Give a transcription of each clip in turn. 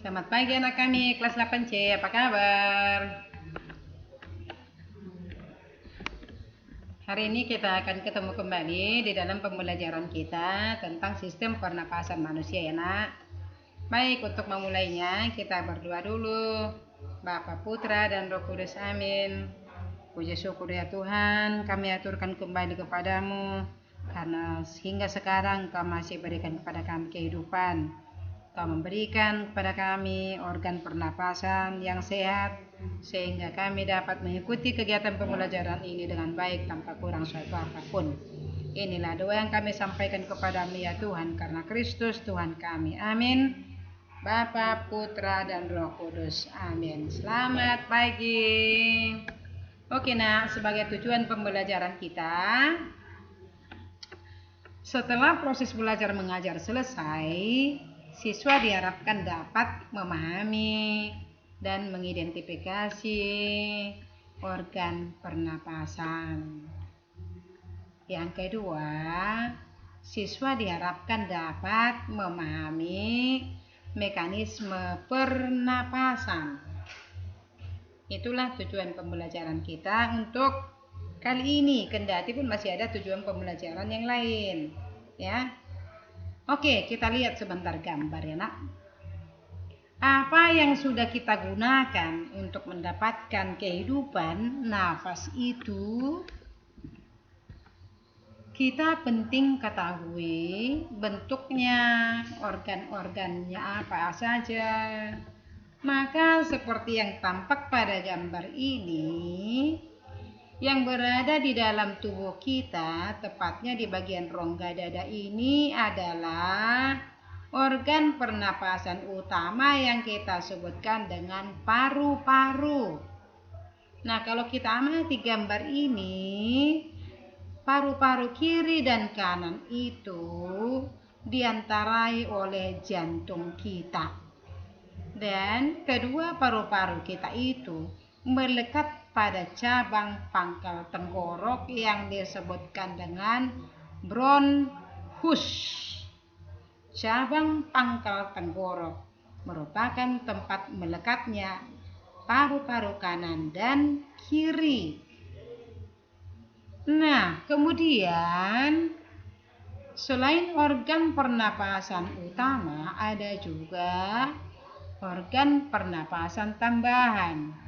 Selamat pagi anak kami, kelas 8C, apa kabar? Hari ini kita akan ketemu kembali di dalam pembelajaran kita tentang sistem pernapasan manusia ya nak. Baik, untuk memulainya kita berdoa dulu. Bapa, Putra, dan Roh Kudus, amin. Puji syukur ya Tuhan, kami aturkan kembali kepadamu, karena hingga sekarang Kau masih berikan kepada kami kehidupan. Kau memberikan kepada kami organ pernapasan yang sehat, sehingga kami dapat mengikuti kegiatan pembelajaran ini dengan baik tanpa kurang suatu apapun. Inilah doa yang kami sampaikan kepadamu ya Tuhan, karena Kristus Tuhan kami. Amin. Bapa, Putra, dan Roh Kudus. Amin. Selamat pagi. Oke nak, sebagai tujuan pembelajaran kita, setelah proses belajar mengajar selesai, siswa diharapkan dapat memahami dan mengidentifikasi organ pernapasan. Yang kedua, siswa diharapkan dapat memahami mekanisme pernapasan. Itulah tujuan pembelajaran kita untuk kali ini, kendati pun masih ada tujuan pembelajaran yang lain, ya. Oke, kita lihat sebentar gambar ya nak. Apa yang sudah kita gunakan untuk mendapatkan kehidupan nafas itu, kita penting ketahui bentuknya, organ-organnya apa saja. Maka seperti yang tampak pada gambar ini, yang berada di dalam tubuh kita, tepatnya di bagian rongga dada ini adalah organ pernapasan utama yang kita sebutkan dengan paru-paru. Nah, kalau kita amati gambar ini, paru-paru kiri dan kanan itu diantarai oleh jantung kita. Dan kedua paru-paru kita itu melekat pada cabang pangkal tenggorok yang disebutkan dengan bronchus. Cabang pangkal tenggorok merupakan tempat melekatnya paru-paru kanan dan kiri. Nah, kemudian selain organ pernapasan utama, ada juga organ pernapasan tambahan.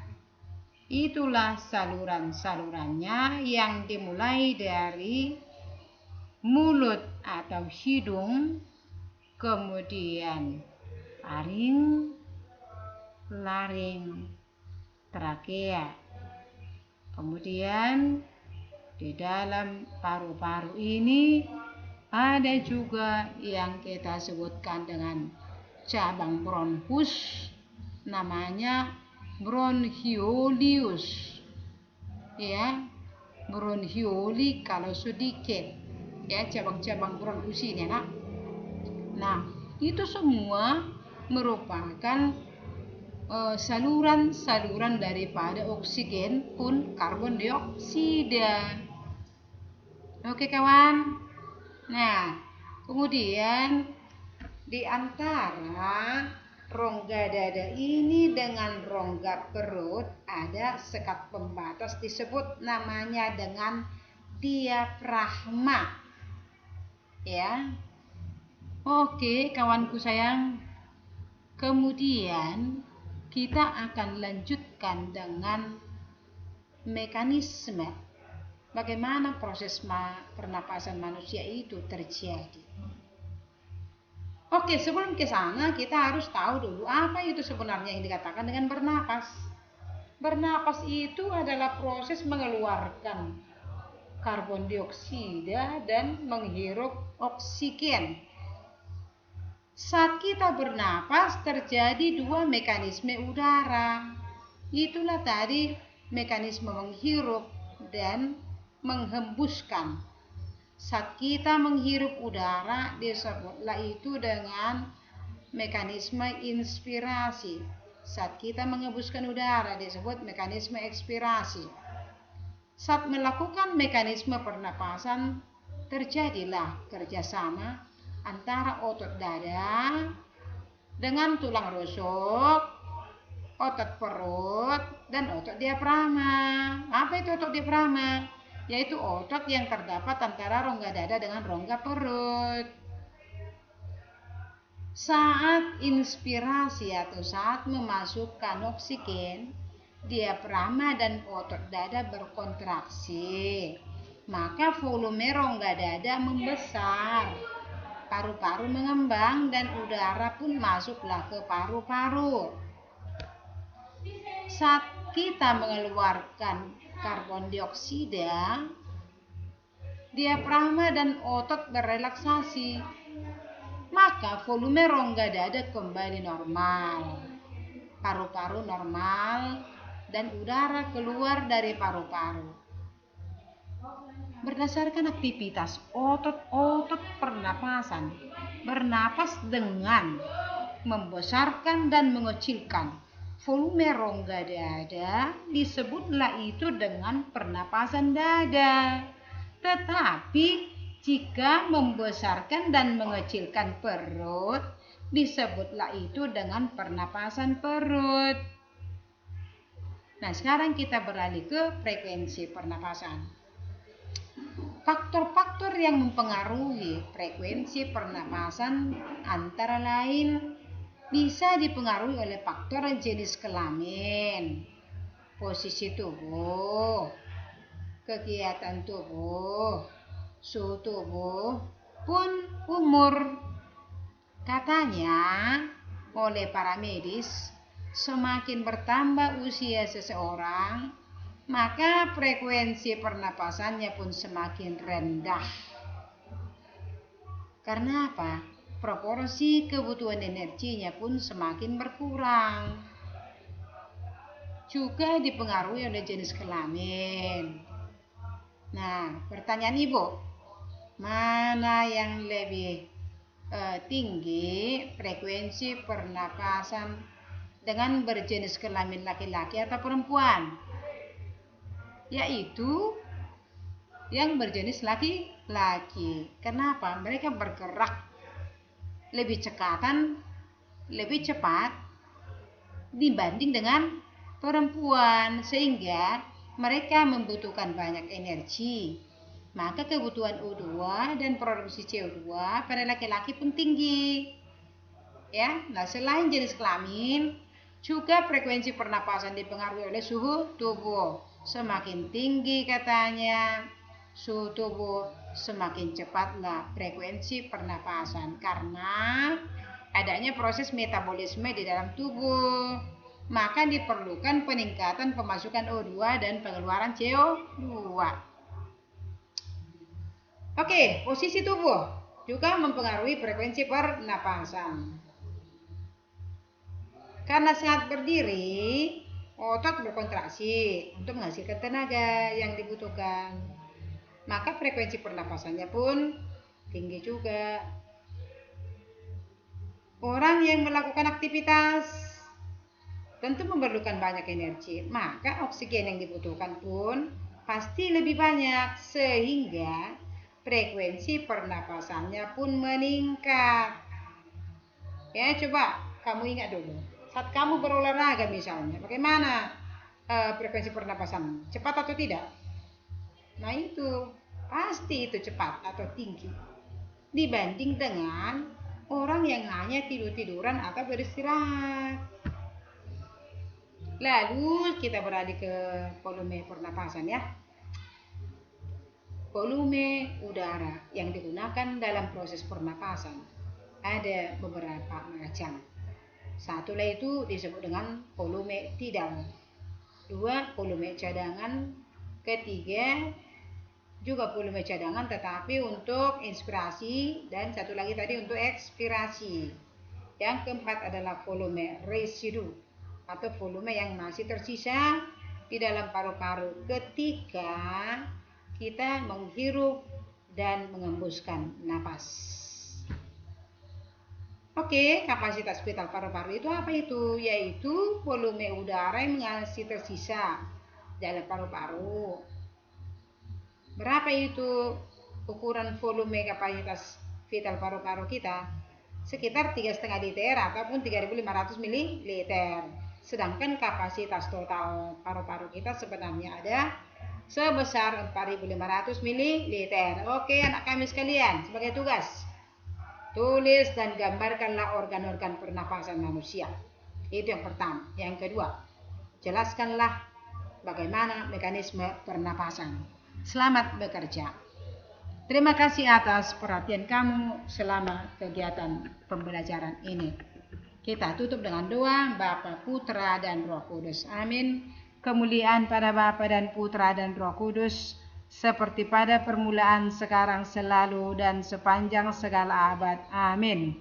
Itulah saluran-salurannya yang dimulai dari mulut atau hidung, kemudian faring, laring, trakea. Kemudian di dalam paru-paru ini ada juga yang kita sebutkan dengan cabang bronchus, namanya bronchiolius, ya, bronchioli kalau sedikit, ya, cabang-cabang bronchus ini, nak. Nah, itu semua merupakan saluran-saluran daripada oksigen pun karbon dioksida. Oke kawan. Nah, kemudian di antara rongga dada ini dengan rongga perut ada sekat pembatas, disebut namanya dengan diafragma. Ya. Oke, kawanku sayang. Kemudian kita akan lanjutkan dengan mekanisme bagaimana proses pernapasan manusia itu terjadi. Oke, sebelum ke sana kita harus tahu dulu apa itu sebenarnya yang dikatakan dengan bernapas. Bernapas itu adalah proses mengeluarkan karbon dioksida dan menghirup oksigen. Saat kita bernapas terjadi dua mekanisme udara. Itulah tadi mekanisme menghirup dan menghembuskan. Saat kita menghirup udara disebutlah itu dengan mekanisme inspirasi. Saat kita menghembuskan udara disebut mekanisme ekspirasi. Saat melakukan mekanisme pernapasan terjadilah kerjasama antara otot dada dengan tulang rusuk, otot perut, dan otot diafragma. Apa itu otot diafragma? Yaitu otot yang terdapat antara rongga dada dengan rongga perut. Saat inspirasi atau saat memasukkan oksigen, diafragma dan otot dada berkontraksi, maka volume rongga dada membesar, paru-paru mengembang, dan udara pun masuklah ke paru-paru. Saat kita mengeluarkan karbon dioksida, diafragma dan otot berelaksasi, maka volume rongga dada kembali normal, paru-paru normal, dan udara keluar dari paru-paru. Berdasarkan aktivitas otot-otot pernapasan, bernapas dengan membesarkan dan mengecilkan volume rongga dada, disebutlah itu dengan pernapasan dada. Tetapi jika membesarkan dan mengecilkan perut, disebutlah itu dengan pernapasan perut. Nah, sekarang kita beralih ke frekuensi pernapasan. Faktor-faktor yang mempengaruhi frekuensi pernapasan antara lain bisa dipengaruhi oleh faktor jenis kelamin, posisi tubuh, kegiatan tubuh, suhu tubuh, pun umur. Katanya oleh para medis, semakin bertambah usia seseorang, maka frekuensi pernapasannya pun semakin rendah. Karena apa? Proporsi kebutuhan energinya pun semakin berkurang. Juga dipengaruhi oleh jenis kelamin. Nah, pertanyaan Ibu, mana yang lebih tinggi frekuensi pernapasan dengan berjenis kelamin laki-laki atau perempuan? Yaitu yang berjenis laki-laki. Kenapa? Mereka bergerak lebih cepat dibanding dengan perempuan, sehingga mereka membutuhkan banyak energi. Maka kebutuhan O2 dan produksi CO2 pada laki-laki pun tinggi. Ya, nah selain jenis kelamin, juga frekuensi pernapasan dipengaruhi oleh suhu tubuh. Semakin tinggi katanya suhu tubuh, semakin cepatlah frekuensi pernapasan, karena adanya proses metabolisme di dalam tubuh. Maka diperlukan peningkatan pemasukan O2 dan pengeluaran CO2. Oke, posisi tubuh juga mempengaruhi frekuensi pernapasan. Karena saat berdiri, otot berkontraksi untuk menghasilkan tenaga yang dibutuhkan. Maka frekuensi pernapasannya pun tinggi juga. Orang yang melakukan aktivitas tentu memerlukan banyak energi, maka oksigen yang dibutuhkan pun pasti lebih banyak, sehingga frekuensi pernapasannya pun meningkat. Ya, coba kamu ingat dulu, saat kamu berolahraga misalnya, bagaimana frekuensi pernapasan? Cepat atau tidak? Nah, itu pasti itu cepat atau tinggi dibanding dengan orang yang hanya tidur-tiduran atau beristirahat. Lalu kita beralih ke volume pernapasan ya. Volume udara yang digunakan dalam proses pernapasan ada beberapa macam. Satu itu disebut dengan volume tidal. Dua, volume cadangan. Ketiga, juga volume cadangan tetapi untuk inspirasi, dan satu lagi tadi untuk ekspirasi. Yang keempat adalah volume residu atau volume yang masih tersisa di dalam paru-paru ketika kita menghirup dan mengembuskan napas. Oke, kapasitas vital paru-paru itu apa itu? Yaitu volume udara yang masih tersisa dalam paru-paru. Berapa itu ukuran volume kapasitas vital paru-paru kita? sekitar 3,5 liter ataupun 3.500 ml. Sedangkan kapasitas total paru-paru kita sebenarnya ada sebesar 4.500 ml. Oke anak kami sekalian, sebagai tugas, tulis dan gambarkanlah organ-organ pernapasan manusia. Itu yang pertama. Yang kedua, jelaskanlah bagaimana mekanisme pernapasan. Selamat bekerja. Terima kasih atas perhatian kamu selama kegiatan pembelajaran ini. Kita tutup dengan doa Bapa, Putra, dan Roh Kudus. Amin. Kemuliaan pada Bapa dan Putra dan Roh Kudus, seperti pada permulaan, sekarang, selalu, dan sepanjang segala abad. Amin.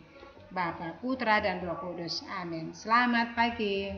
Bapa, Putra, dan Roh Kudus. Amin. Selamat pagi.